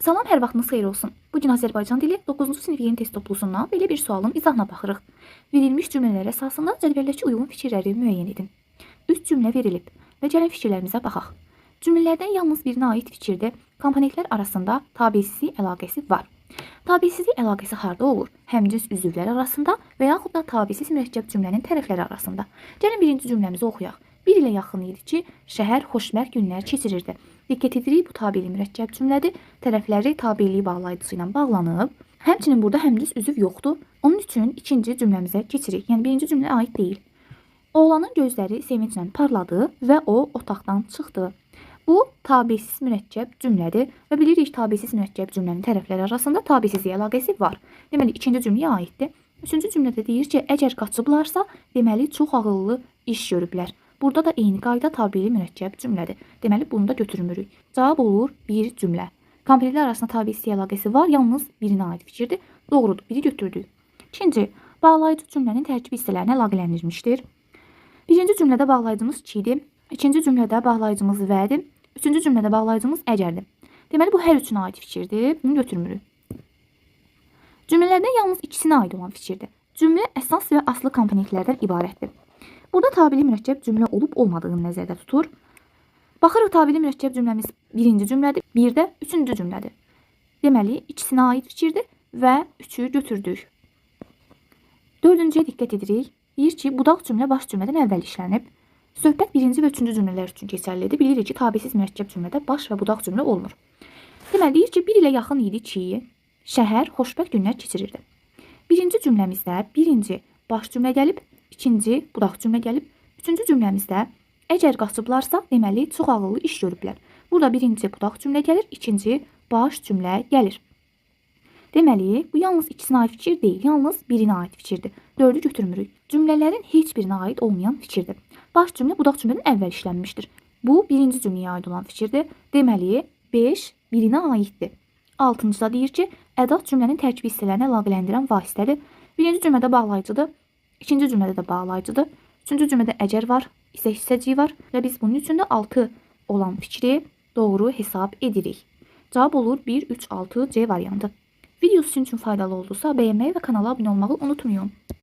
Salam, hər vaxtınız xeyir olsun. Bugün Azərbaycan dili 9-cu sinif yeni test toplusundan belə bir sualın izahına baxırıq. Verilmiş cümlələr əsasında cədvəldəki uyğun fikirləri müəyyən edin. 3 cümlə verilib və gəlin fikirlərimizə baxaq. Cümlələrdən yalnız birinə aid fikirdə komponentlər arasında tabiəsizlik əlaqəsi var. Tabiəsizlik əlaqəsi harda olur? Həmcins üzvlər arasında və yaxud da tabisiz mürəkkəb cümlənin tərəfləri arasında. Gəlin birinci cümləmizi oxuyaq. 1 ilə yaxın idi ki, şəhər xoşbəxt günlər keçirirdi. Diqqət edirik, bu tabeli mürəkkəb cümlədir. Tərəfləri tabeliyi bağlayıcısı ilə bağlanıb. Həmçinin burada həmcins üzv yoxdur. Onun üçün ikinci cümləmizə keçirik. Yəni birinci cümlə aid deyil. Oğlanın gözləri sevinclə parladı və o otaqdan çıxdı. Bu tabisiz mürəkkəb cümlədir və bilirik tabisiz mürəkkəb cümlənin tərəfləri arasında tabisizlik əlaqəsi var. Deməli ikinci cümləyə aiddir. Üçüncü cümlədə deyir ki, əgər qaçıblarsa, deməli çox ağıllı iş görüblər. Burada da eyni qayda tabeli mürəkkəb cümlədir. Deməli bunu da götürmürük. Cavab olur bir cümlə. Komponentlər arasında tabisizlik əlaqəsi var, yalnız birinə aid fikirdir. Doğrudur, biri götürdük. İkinci, bağlayıcı cümlənin tərkib hissələrinə əlaqələndirilmişdir. Birinci cümlədə bağlayıcımız ki idi. İkinci cümlədə bağlayıcımız vədir. Üçüncü cümlədə bağlayıcımız əgərdir. Deməli bu hər üçünə aid fikirdir. Bunu götürmürük. Cümlələrdən yalnız ikisinə aid olan fikirdir. Cümlə əsas və aslı komponentlərdən ibarətdir. Burada tabeli mürəkkəb cümlə olub olmadığını nəzərdə tutur. Baxırıq tabeli mürəkkəb cümləmiz birinci cümlədir, bir də üçüncü cümlədir. Deməli ikisinə aid fikirdir və üçü götürdük. Dördüncüyə diqqət edirik. Deyir ki, budaq cümlə baş cümlədən əvvəl işlənib. Söhbət birinci və üçüncü cümlələr üçün keçərlidir. Bilirik ki, tabisiz mürəkkəb cümlədə baş və budaq cümlə olmur. Deməli, deyir ki, 1 ilə yaxın idi ki, şəhər xoşbəxt günlər keçirirdi. Birinci cümləmizdə birinci baş cümlə gəlib, ikinci budaq cümlə gəlib, üçüncü cümləmizdə əgər qaçıblarsa, deməli, çox ağıllı iş görüblər. Burada birinci budaq cümlə gəlir, ikinci baş cümlə gəlir. Deməli, bu yalnız ikisinə aid fikir deyil, yalnız birinə aid fikirdir. Dördü götürmürük. Cümlələrin heç birinə aid olmayan fikirdir. Baş cümlə budaq cümlədən əvvəl işlənmişdir. Bu birinci cümləyə aid olan fikirdir. Deməli, 5 birinə aiddir. Altıncıda deyir ki, ədat cümlənin tərkib hissələrini əlaqələndirən vasitədir. Birinci cümlədə bağlayıcıdır, ikinci cümlədə də bağlayıcıdır, üçüncü cümlədə əgər var, isə hissəciyi var və biz bunun üçün də 6 olan fikri doğru hesab edirik. Cavab olur 1, 3, 6 C variantı. Videosu sizin üçün faydalı oldusa bəyənməyi və kanala abunə olmağı unutmayın.